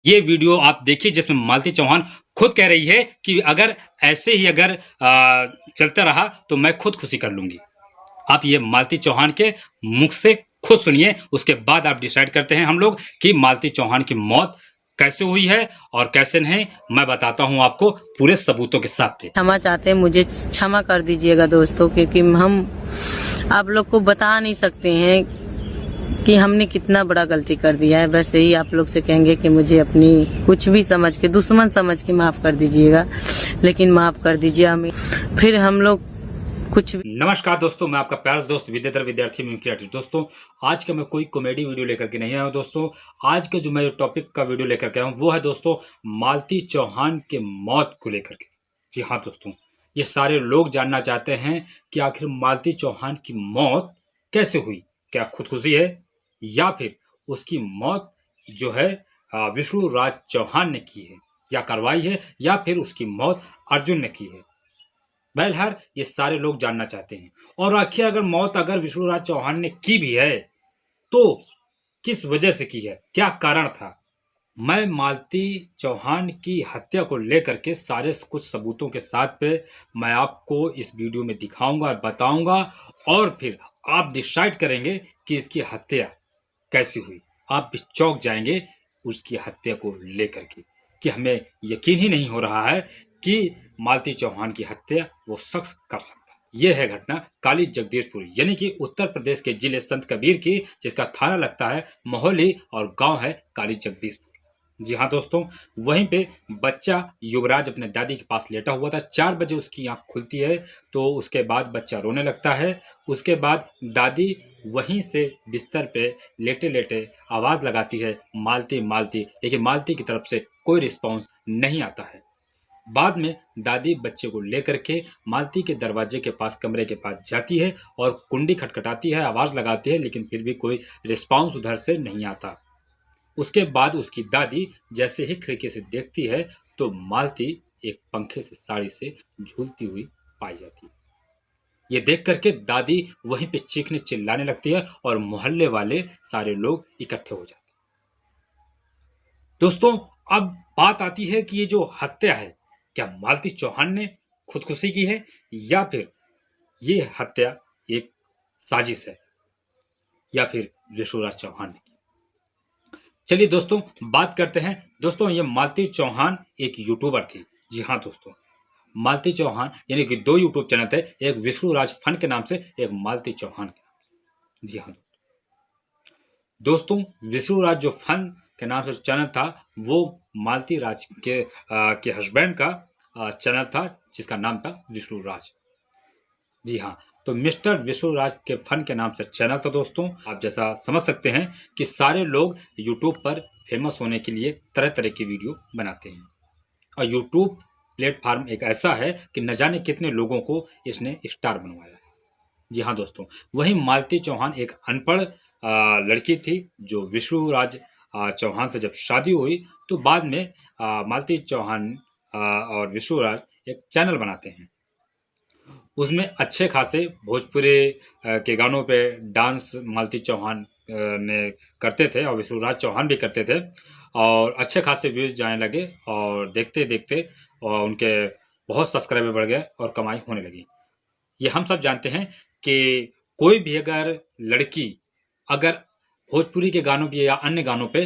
ये वीडियो आप देखिए जिसमें मालती चौहान खुद कह रही है कि अगर ऐसे ही चलता रहा तो मैं खुद खुशी कर लूंगी। आप ये मालती चौहान के मुख से खुद सुनिए, उसके बाद आप डिसाइड करते हैं हम लोग कि मालती चौहान की मौत कैसे हुई है और कैसे नहीं। मैं बताता हूं आपको पूरे सबूतों के साथ पे। क्षमा चाहते हैं, मुझे क्षमा कर दीजिएगा दोस्तों, क्योंकि हम आप लोग को बता नहीं सकते हैं कि हमने कितना बड़ा गलती कर दिया है। वैसे ही आप लोग से कहेंगे कि मुझे अपनी कुछ भी समझ के, दुश्मन समझ के माफ कर दीजिएगा, लेकिन माफ कर दीजिए हमें। फिर हम लोग कुछ भी। नमस्कार दोस्तों, मैं आपका प्यारा दोस्त विद्याधर विद्यार्थी मिमिक्री। दोस्तों आज का मैं कोई कॉमेडी वीडियो लेकर के नहीं आया हूँ। दोस्तों आज का जो मैं टॉपिक का वीडियो लेकर के आया हूँ वो है दोस्तों मालती चौहान के मौत को लेकर के। जी हाँ दोस्तों, ये सारे लोग जानना चाहते हैं कि आखिर मालती चौहान की मौत कैसे हुई। क्या खुदकुशी है या फिर उसकी मौत जो है विष्णु राज चौहान ने की है या करवाई है, या फिर उसकी मौत अर्जुन ने की है। बहरहाल ये सारे लोग जानना चाहते हैं। और आखिर अगर विष्णु राज चौहान ने की भी है तो किस वजह से की है, क्या कारण था। मैं मालती चौहान की हत्या को लेकर के सारे कुछ सबूतों के साथ पे मैं आपको इस वीडियो में दिखाऊंगा और बताऊंगा, और फिर आप डिसाइड करेंगे कि इसकी हत्या कैसी हुई। आप भी चौंक जाएंगे उसकी हत्या को लेकर के कि हमें यकीन ही नहीं हो रहा है कि मालती चौहान की हत्या वो शख्स कर सकता है। यह है घटना काली जगदीशपुर यानी कि उत्तर प्रदेश के जिले संत कबीर की, जिसका थाना लगता है मोहाली और गांव है काली जगदीशपुर। जी हाँ दोस्तों, वहीं पे बच्चा युवराज अपने दादी के पास लेटा हुआ था। 4 बजे उसकी आंख खुलती है तो उसके बाद बच्चा रोने लगता है। उसके बाद दादी वहीं से बिस्तर पे लेटे लेटे आवाज लगाती है मालती मालती, लेकिन मालती की तरफ से कोई रिस्पॉन्स नहीं आता है। बाद में दादी बच्चे को लेकर के मालती के दरवाजे के पास, कमरे के पास जाती है और कुंडी खटखटाती है, आवाज लगाती है, लेकिन फिर भी कोई रिस्पॉन्स उधर से नहीं आता। उसके बाद उसकी दादी जैसे ही खिड़की से देखती है तो मालती एक पंखे से साड़ी से झूलती हुई पाई जाती है। ये देख करके दादी वहीं पे चीखने चिल्लाने लगती है और मोहल्ले वाले सारे लोग इकट्ठे हो जाते हैं। दोस्तों अब बात आती है कि ये जो हत्या है, क्या मालती चौहान ने खुदकुशी की है या फिर ये हत्या एक साजिश है, या फिर विष्णुराज चौहान ने की। चलिए दोस्तों बात करते हैं। दोस्तों ये मालती चौहान एक यूट्यूबर थी। जी हाँ दोस्तों, मालती चौहान यानी कि 2 यूट्यूब चैनल थे, एक विष्णु राज फन के नाम से, एक मालती चौहान के नाम से। जी हाँ दोस्तों, विष्णु राज जो फन के नाम से चैनल था वो मालती राज के हस्बैंड का चैनल था, जिसका नाम था विष्णु राज। जी हाँ, तो मिस्टर विष्णुराज के फन के नाम से चैनल था। दोस्तों आप जैसा समझ सकते हैं कि सारे लोग यूट्यूब पर फेमस होने के लिए तरह तरह की वीडियो बनाते हैं, और यूट्यूब प्लेटफार्म एक ऐसा है कि न जाने कितने लोगों को इसने स्टार बनवाया है। जी हाँ दोस्तों, वहीं मालती चौहान एक अनपढ़ लड़की थी जो विष्णुराज चौहान से जब शादी हुई तो बाद में मालती चौहान और विष्णुराज एक चैनल बनाते हैं। उसमें अच्छे खासे भोजपुरी के गानों पे डांस मालती चौहान ने करते थे और विष्णुराज चौहान भी करते थे, और अच्छे खासे व्यूज जाने लगे, और देखते देखते और उनके बहुत सब्सक्राइबर बढ़ गए और कमाई होने लगी। ये हम सब जानते हैं कि कोई भी अगर लड़की अगर भोजपुरी के गानों पे या अन्य गानों पे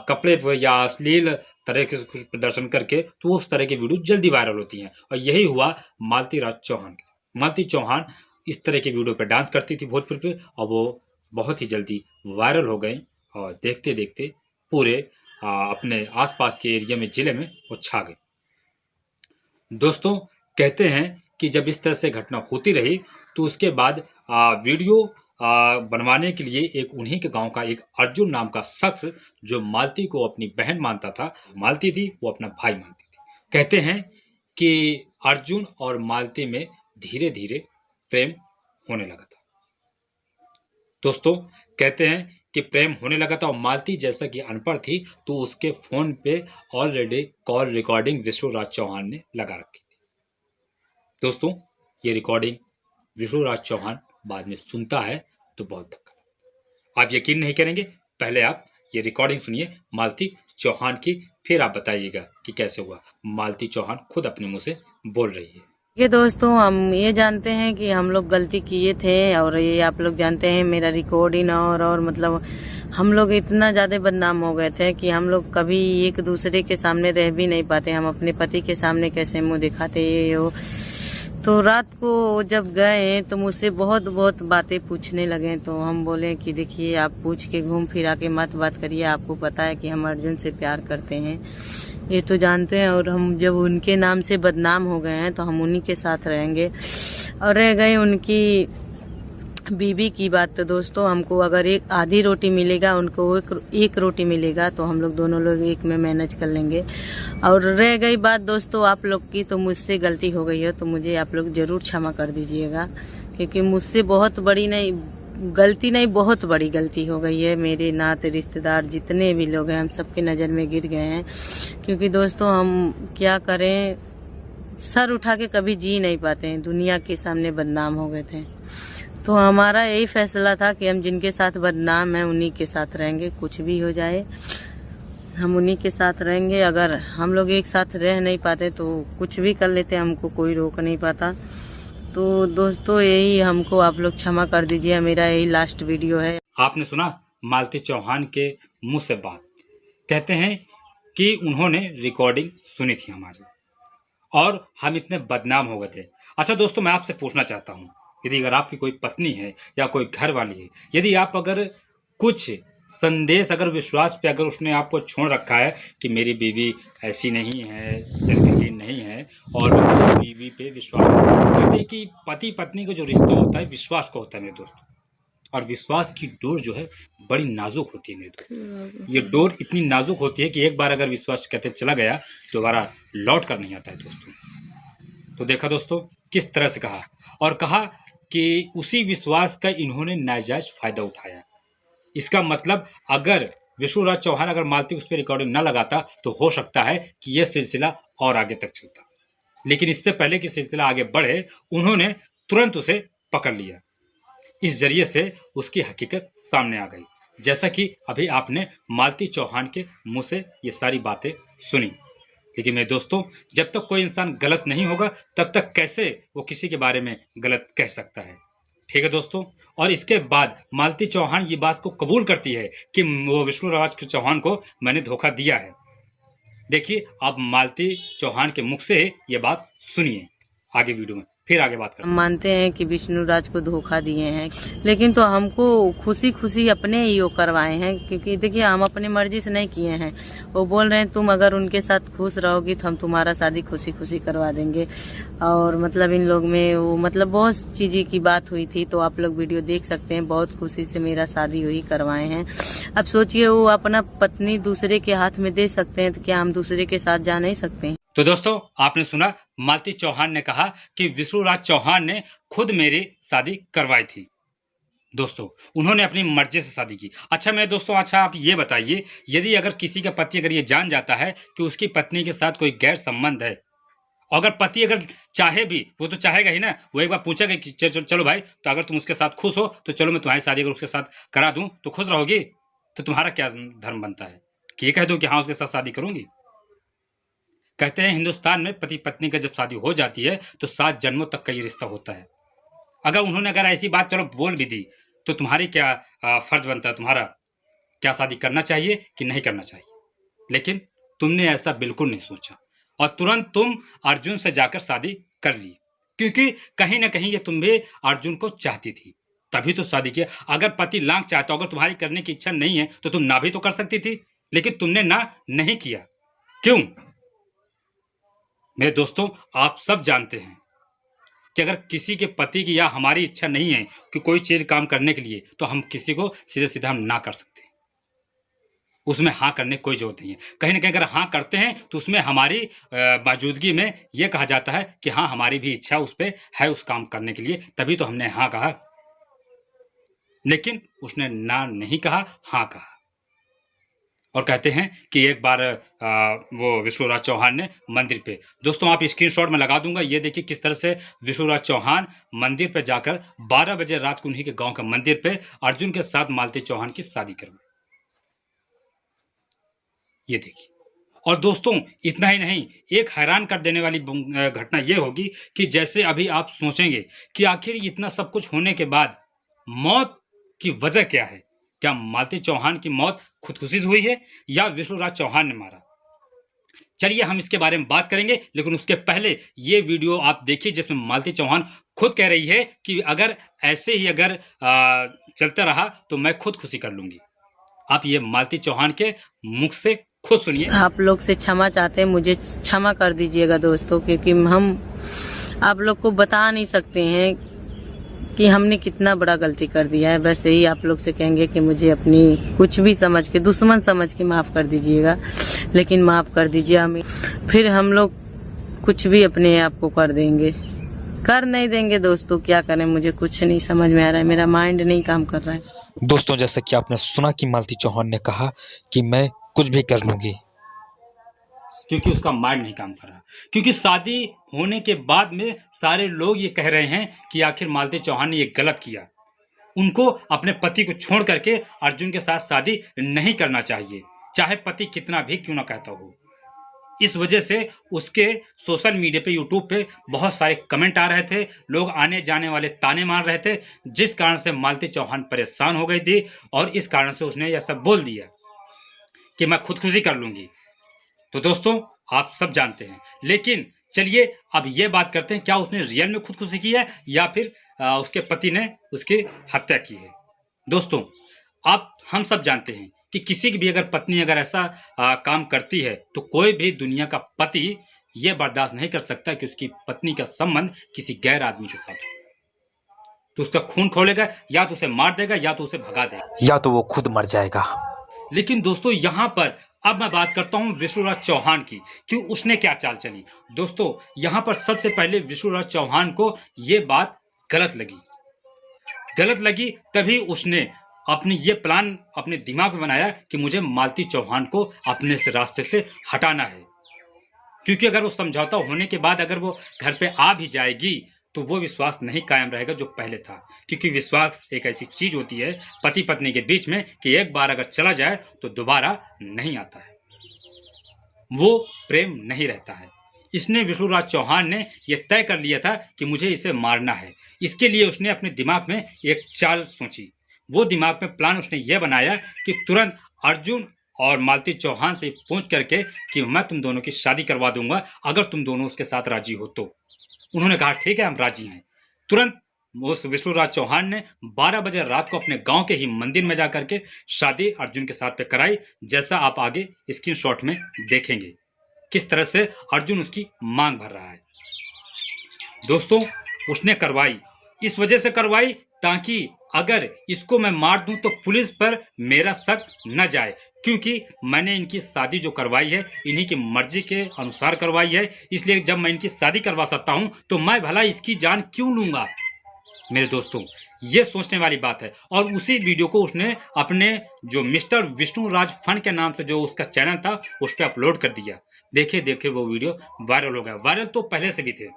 कपड़े पे या अश्लील तरह के कुछ प्रदर्शन करके, तो उस तरह की वीडियो जल्दी वायरल होती हैं, और यही हुआ मालती राज चौहान के साथ। मालती चौहान इस तरह के वीडियो पे डांस करती थी भोजपुरी पे, और वो बहुत ही जल्दी वायरल हो गई, और देखते देखते पूरे अपने आसपास के एरिया में, जिले में वो छा गई। दोस्तों कहते हैं कि जब इस तरह से घटना होती रही तो उसके बाद वीडियो बनवाने के लिए एक उन्हीं के गांव का एक अर्जुन नाम का शख्स, जो मालती को अपनी बहन मानता था, मालती थी वो अपना भाई मानती थी। कहते हैं कि अर्जुन और मालती में धीरे धीरे प्रेम होने लगा था। दोस्तों कहते हैं कि प्रेम होने लगा था, और मालती जैसा कि अनपढ़ थी तो उसके फोन पे already call recording Vishnuraj Chauhan ने लगा रखी थी। दोस्तों ये रिकॉर्डिंग विष्णुराज चौहान बाद में सुनता है तो बहुत धक्का। आप यकीन नहीं करेंगे, पहले आप ये रिकॉर्डिंग सुनिए मालती चौहान की फिर आप बताइएगा कि कैसे हुआ। मालती चौहान खुद अपने मुंह से बोल रही है। ये दोस्तों, हम ये जानते हैं कि हम लोग गलती किए थे, और ये आप लोग जानते हैं मेरा रिकॉर्डिंग और मतलब हम लोग इतना ज़्यादा बदनाम हो गए थे कि हम लोग कभी एक दूसरे के सामने रह भी नहीं पाते। हम अपने पति के सामने कैसे मुंह दिखाते ये हो। तो रात को जब गए तो मुझसे बहुत बहुत बातें पूछने लगे। तो हम बोले कि देखिए, आप पूछ के घूम फिरा के मत बात करिए, आपको पता है कि हम अर्जुन से प्यार करते हैं, ये तो जानते हैं, और हम जब उनके नाम से बदनाम हो गए हैं तो हम उन्हीं के साथ रहेंगे। और रह गई उनकी बीवी की बात, तो दोस्तों हमको अगर एक आधी रोटी मिलेगा, उनको एक रोटी मिलेगा, तो हम लोग दोनों लोग एक में मैनेज कर लेंगे। और रह गई बात दोस्तों आप लोग की, तो मुझसे गलती हो गई है तो मुझे आप लोग ज़रूर क्षमा कर दीजिएगा, क्योंकि मुझसे बहुत बड़ी नहीं गलती नहीं, बहुत बड़ी गलती हो गई है। मेरे नाते रिश्तेदार जितने भी लोग हैं हम सबके नज़र में गिर गए हैं, क्योंकि दोस्तों हम क्या करें, सर उठा के कभी जी नहीं पाते हैं, दुनिया के सामने बदनाम हो गए थे। तो हमारा यही फैसला था कि हम जिनके साथ बदनाम हैं उन्हीं के साथ रहेंगे, कुछ भी हो जाए हम उन्हीं के साथ रहेंगे। अगर हम लोग एक साथ रह नहीं पाते तो कुछ भी कर लेते, हमको कोई रोक नहीं पाता। तो दोस्तों यही, हमको आप लोग क्षमा कर दीजिए, मेरा यही लास्ट वीडियो है। आपने सुना मालती चौहान के मुंह से बात। कहते हैं कि उन्होंने रिकॉर्डिंग सुनी थी हमारी और हम इतने बदनाम हो गए थे। अच्छा दोस्तों, मैं आपसे पूछना चाहता हूँ, यदि अगर आपकी कोई पत्नी है या कोई घर वाली है, यदि आप अगर कुछ संदेश, अगर विश्वास पे अगर उसने आपको छोड़ रखा है कि मेरी बीवी ऐसी नहीं है, चरित्रहीन नहीं है, और मैं बीवी पे विश्वास, कहते हैं कि पति पत्नी का जो रिश्ता होता है विश्वास का होता है मेरे दोस्तों, और विश्वास की डोर जो है बड़ी नाजुक होती है मेरे दोस्तों। ये डोर इतनी नाजुक होती है कि एक बार अगर विश्वास कहते चला गया दोबारा लौट कर नहीं आता है दोस्तों। तो देखा दोस्तों किस तरह से कहा, और कहा कि उसी विश्वास का इन्होंने नाजायज फायदा उठाया। इसका मतलब अगर विष्णुराज चौहान अगर मालती उस पर रिकॉर्डिंग न लगाता तो हो सकता है कि यह सिलसिला और आगे तक चलता, लेकिन इससे पहले कि सिलसिला आगे बढ़े उन्होंने तुरंत उसे पकड़ लिया। इस जरिए से उसकी हकीकत सामने आ गई, जैसा कि अभी आपने मालती चौहान के मुंह से ये सारी बातें सुनी। लेकिन मेरे दोस्तों, जब तक कोई इंसान गलत नहीं होगा तब तक कैसे वो किसी के बारे में गलत कह सकता है। ठीक है दोस्तों, और इसके बाद मालती चौहान ये बात को कबूल करती है कि वो विष्णुराज चौहान को मैंने धोखा दिया है। देखिए आप मालती चौहान के मुख से ये बात सुनिए आगे वीडियो में, फिर आगे बात करते हम मानते हैं कि विष्णुराज को धोखा दिए हैं, लेकिन तो हमको खुशी खुशी अपने ही वो करवाए हैं, क्योंकि देखिए हम अपनी मर्जी से नहीं किए हैं। वो बोल रहे हैं तुम अगर उनके साथ खुश रहोगी तो हम तुम्हारा शादी खुशी खुशी करवा देंगे। और मतलब इन लोग में वो मतलब बहुत चीज़ें की बात हुई थी, तो आप लोग वीडियो देख सकते हैं। बहुत खुशी से मेरा शादी हुई, करवाए हैं। अब सोचिए वो अपना पत्नी दूसरे के हाथ में दे सकते हैं, तो क्या हम दूसरे के साथ जा नहीं सकते हैं? तो दोस्तों आपने सुना मालती चौहान ने कहा कि विष्णुराज चौहान ने खुद मेरी शादी करवाई थी। दोस्तों उन्होंने अपनी मर्जी से शादी की। अच्छा मैं दोस्तों, अच्छा आप ये बताइए, यदि अगर किसी का पति अगर ये जान जाता है कि उसकी पत्नी के साथ कोई गैर संबंध है, अगर पति अगर चाहे भी, वो तो चाहेगा ही ना, वो एक बार पूछेगा कि चलो भाई, तो अगर तुम उसके साथ खुश हो तो चलो मैं तुम्हारी शादी अगर उसके साथ करा दूं तो खुश रहोगी, तो तुम्हारा क्या धर्म बनता है कि ये कह दो कि हाँ उसके साथ शादी करूंगी। कहते हैं हिंदुस्तान में पति पत्नी का जब शादी हो जाती है तो 7 जन्मों तक का ये रिश्ता होता है। अगर ऐसी बात चलो बोल भी दी तो तुम्हारी क्या फर्ज बनता है, तुम्हारा क्या शादी करना चाहिए कि नहीं करना चाहिए। लेकिन तुमने ऐसा बिल्कुल नहीं सोचा और तुरंत तुम अर्जुन से जाकर शादी कर ली, क्योंकि कहीं ना कहीं ये तुम भी अर्जुन को चाहती थी, तभी तो शादी किया। अगर पति लांग चाहता, अगर तुम्हारी करने की इच्छा नहीं है तो तुम ना भी तो कर सकती थी, लेकिन तुमने ना नहीं किया। क्यों? मेरे दोस्तों आप सब जानते हैं कि अगर किसी के पति की या हमारी इच्छा नहीं है कि कोई चीज काम करने के लिए, तो हम किसी को सीधे सीधा हम ना कर सकते, उसमें हाँ करने कोई जरूरत नहीं है। कहीं ना कहीं अगर हाँ करते हैं तो उसमें हमारी मौजूदगी में यह कहा जाता है कि हाँ हमारी भी इच्छा उस पर है उस काम करने के लिए, तभी तो हमने हाँ कहा। लेकिन उसने ना नहीं कहा, हाँ कहा। और कहते हैं कि एक बार वो विष्णुराज चौहान ने मंदिर पे, दोस्तों आप स्क्रीनशॉट में लगा दूंगा, ये देखिए किस तरह से विष्णुराज चौहान मंदिर पे जाकर 12 बजे रात को उन्हीं के गांव के मंदिर पे अर्जुन के साथ मालती चौहान की शादी करवाई। ये देखिए और दोस्तों इतना ही नहीं, एक हैरान कर देने वाली घटना यह होगी कि जैसे अभी आप सोचेंगे कि आखिर इतना सब कुछ होने के बाद मौत की वजह क्या है। क्या मालती चौहान की मौत खुदकुशी से हुई है या विष्णुराज चौहान ने मारा? चलिए हम इसके बारे में बात करेंगे, लेकिन उसके पहले ये वीडियो आप देखिए जिसमें मालती चौहान खुद कह रही है कि अगर ऐसे ही अगर चलता रहा तो मैं खुदकुशी कर लूंगी। आप ये मालती चौहान के मुख से खुद सुनिए। आप लोग से क्षमा चाहते हैं, मुझे क्षमा कर दीजिएगा दोस्तों, क्योंकि हम आप लोग को बता नहीं सकते हैं कि हमने कितना बड़ा गलती कर दिया है। बस यही आप लोग से कहेंगे कि मुझे अपनी कुछ भी समझ के, दुश्मन समझ के माफ़ कर दीजिएगा, लेकिन माफ़ कर दीजिए हमें। फिर हम लोग कुछ भी अपने आप को कर देंगे, कर नहीं देंगे दोस्तों। क्या करें, मुझे कुछ नहीं समझ में आ रहा है, मेरा माइंड नहीं काम कर रहा है। दोस्तों जैसा कि आपने सुना कि मालती चौहान ने कहा कि मैं कुछ भी कर लूंगी, क्योंकि उसका माइंड नहीं काम कर रहा। क्योंकि शादी होने के बाद में सारे लोग ये कह रहे हैं कि आखिर मालती चौहान ने ये गलत किया, उनको अपने पति को छोड़ करके अर्जुन के साथ शादी नहीं करना चाहिए, चाहे पति कितना भी क्यों ना कहता हो। इस वजह से उसके सोशल मीडिया पे, यूट्यूब पे बहुत सारे कमेंट आ रहे थे, लोग आने जाने वाले ताने मार रहे थे, जिस कारण से मालती चौहान परेशान हो गई थी और इस कारण से उसने यह सब बोल दिया कि मैं खुदकुशी कर लूंगी। तो दोस्तों आप सब जानते हैं, लेकिन चलिए अब ये बात करते हैं क्या उसने रियल में खुदकुशी की है या फिर उसके पति ने उसकी हत्या की है। दोस्तों आप हम सब जानते हैं कि किसी की भी अगर पत्नी अगर ऐसा काम करती है तो कोई भी दुनिया का पति ये बर्दाश्त नहीं कर सकता कि उसकी पत्नी का संबंध किसी गैर आदमी के साथ हो। तो उसका खून खोलेगा, या तो उसे मार देगा या तो उसे भगा देगा, या तो वो खुद मर जाएगा। लेकिन दोस्तों यहाँ पर अब मैं बात करता हूँ विष्णुराज चौहान की कि उसने क्या चाल चली। दोस्तों यहाँ पर सबसे पहले विष्णुराज चौहान को ये बात गलत लगी, तभी उसने अपनी ये प्लान अपने दिमाग में बनाया कि मुझे मालती चौहान को अपने से रास्ते से हटाना है। क्योंकि अगर वो समझौता होने के बाद अगर वो घर पे आ भी जाएगी तो वो विश्वास नहीं कायम रहेगा जो पहले था। क्योंकि विश्वास एक ऐसी चीज होती है पति पत्नी के बीच में कि एक बार अगर चला जाए तो दोबारा नहीं आता है, वो प्रेम नहीं रहता है। इसने विष्णुराज चौहान ने यह तय कर लिया था कि मुझे इसे मारना है। इसके लिए उसने अपने दिमाग में एक चाल सोची। वो दिमाग में प्लान उसने यह बनाया कि तुरंत अर्जुन और मालती चौहान से पूछ करके कि मैं तुम दोनों की शादी करवा दूंगा अगर तुम दोनों उसके साथ राजी हो तो। उन्होंने कहा ठीक है हम राजी हैं। तुरंत उस विष्णुराज चौहान ने 12 बजे रात को अपने गांव के ही मंदिर में जाकर के शादी अर्जुन के साथ पे कराई, जैसा आप आगे स्क्रीनशॉट में देखेंगे किस तरह से अर्जुन उसकी मांग भर रहा है। दोस्तों उसने करवाई, इस वजह से करवाई ताकि अगर इसको मैं मार दूं तो पुलिस पर मेरा शक न जाए, क्योंकि मैंने इनकी शादी जो करवाई है इन्हीं की मर्जी के अनुसार करवाई है। इसलिए जब मैं इनकी शादी करवा सकता हूं तो मैं भला इसकी जान क्यों लूंगा। मेरे दोस्तों ये सोचने वाली बात है। और उसी वीडियो को उसने अपने जो मिस्टर विष्णुराज फन के नाम से जो उसका चैनल था उस पर अपलोड कर दिया। देखिए वो वीडियो वायरल हो गया। वायरल तो पहले से भी थे,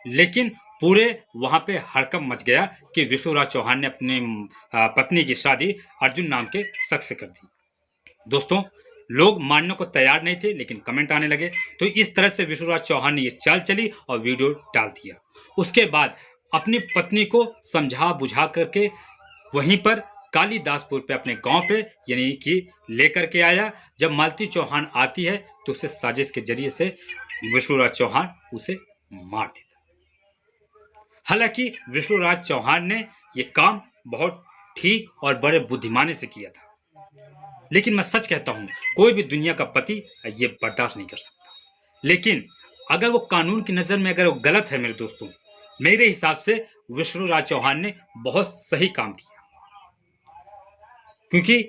लेकिन पूरे वहां पे हड़कंप मच गया कि विष्णुराज चौहान ने अपनी पत्नी की शादी अर्जुन नाम के शख्स से कर दी। दोस्तों लोग मानने को तैयार नहीं थे, लेकिन कमेंट आने लगे। तो इस तरह से विष्णुराज चौहान ने ये चाल चली और वीडियो डाल दिया। उसके बाद अपनी पत्नी को समझा बुझा करके वहीं पर कालीदासपुर पे अपने गांव पे यानी कि लेकर के आया। जब मालती चौहान आती है तो उसे साजिश के जरिए से विष्णुराज चौहान उसे मार देता। हालांकि विष्णुराज चौहान ने ये काम बहुत ठीक और बड़े बुद्धिमानी से किया था, लेकिन मैं सच कहता हूं कोई भी दुनिया का पति ये बर्दाश्त नहीं कर सकता। लेकिन अगर वो कानून की नजर में अगर वो गलत है, मेरे दोस्तों मेरे हिसाब से विष्णुराज चौहान ने बहुत सही काम किया। क्योंकि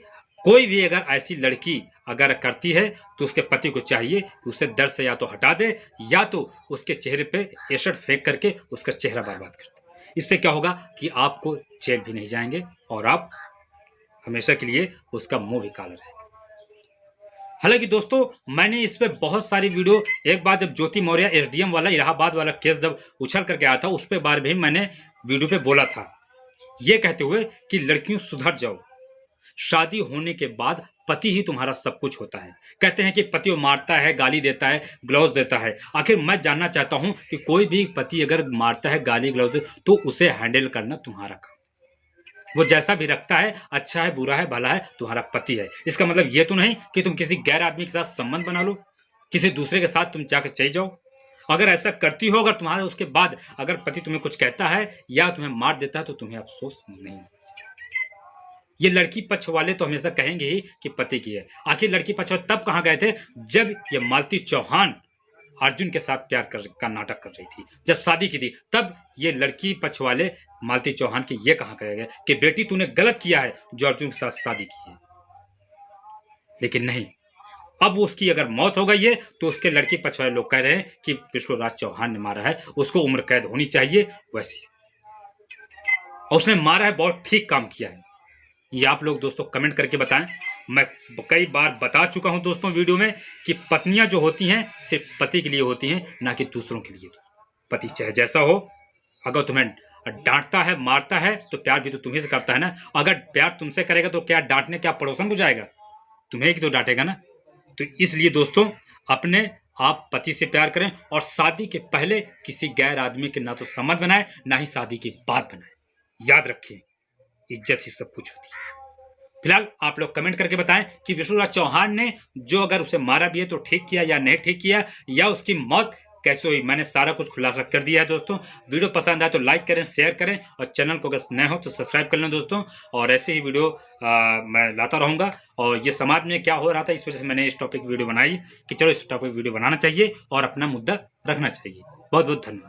कोई भी अगर ऐसी लड़की अगर करती है तो उसके पति को चाहिए कि उसे दर से या तो हटा दे या तो उसके चेहरे पे एसिड फेंक करके उसका चेहरा बर्बाद कर दे। इससे क्या होगा कि आपको जेल भी नहीं जाएंगे और आप हमेशा के लिए उसका मुंह भी काला रहेगा। हालांकि दोस्तों मैंने इस पे बहुत सारी वीडियो, एक बार जब ज्योति मौर्य एसडीएम वाला इलाहाबाद वाला केस जब उछल करके आया था उस पे बार भी मैंने वीडियो पे बोला था ये कहते हुए कि लड़कियों सुधर जाओ, शादी होने के बाद पति ही तुम्हारा सब कुछ होता है। कहते हैं कि पति वो मारता है, गाली देता है, ग्लव्स देता है। आखिर मैं जानना चाहता हूं कि कोई भी पति अगर मारता है, गाली ग्लव्स तो उसे हैंडल करना तुम्हारा काम। वो जैसा भी रखता है, अच्छा है, बुरा है, भला है, तुम्हारा पति है। इसका मतलब ये तो नहीं कि तुम किसी गैर आदमी के साथ संबंध बना लो, किसी दूसरे के साथ तुम जाकर चले जाओ। अगर ऐसा करती हो, अगर तुम्हारे उसके बाद अगर पति तुम्हें कुछ कहता है या तुम्हें मार देता है तो तुम्हें अफसोस नहीं। ये लड़की पक्ष वाले तो हमेशा कहेंगे ही कि पति की है। आखिर लड़की पक्ष वाले तब कहाँ गए थे जब ये मालती चौहान अर्जुन के साथ प्यार का नाटक कर रही थी, जब शादी की थी, तब ये लड़की पक्ष वाले मालती चौहान के ये कहा करेंगे कि बेटी तूने गलत किया है जो अर्जुन के साथ शादी की है। लेकिन नहीं, अब उसकी अगर मौत हो गई है तो उसके लड़की पक्ष वाले लोग कह रहे हैं कि विष्णुराज चौहान ने मारा है, उसको उम्र कैद होनी चाहिए वैसी, और उसने मारा है, बहुत ठीक काम किया है। ये आप लोग दोस्तों कमेंट करके बताएं। मैं कई बार बता चुका हूं दोस्तों वीडियो में कि पत्नियां जो होती हैं सिर्फ पति के लिए होती हैं, ना कि दूसरों के लिए। पति चाहे जैसा हो, अगर तुम्हें डांटता है, मारता है तो प्यार भी तो तुम्ही से करता है ना। अगर प्यार तुमसे करेगा तो क्या डांटने क्या पड़ोसन को जाएगा? तुम्हें ही तो डांटेगा ना। तो इसलिए दोस्तों अपने आप पति से प्यार करें और शादी के पहले किसी गैर आदमी के ना तो संबंध बनाए, ना ही शादी के बाद बनाए। याद रखिए, इज्जत ही सब कुछ होती है। फिलहाल आप लोग कमेंट करके बताएं कि विष्णुराज चौहान ने जो अगर उसे मारा भी है तो ठीक किया या नहीं ठीक किया, या उसकी मौत कैसे हुई। मैंने सारा कुछ खुलासा कर दिया है दोस्तों। वीडियो पसंद आए तो लाइक करें, शेयर करें, और चैनल को अगर नए हो तो सब्सक्राइब कर लें दोस्तों। और ऐसे ही वीडियो मैं लाता रहूँगा। और ये समाज में क्या हो रहा था, इस वजह से मैंने इस टॉपिक वीडियो बनाई कि चलो इस टॉपिक वीडियो बनाना चाहिए और अपना मुद्दा रखना चाहिए। बहुत बहुत धन्यवाद।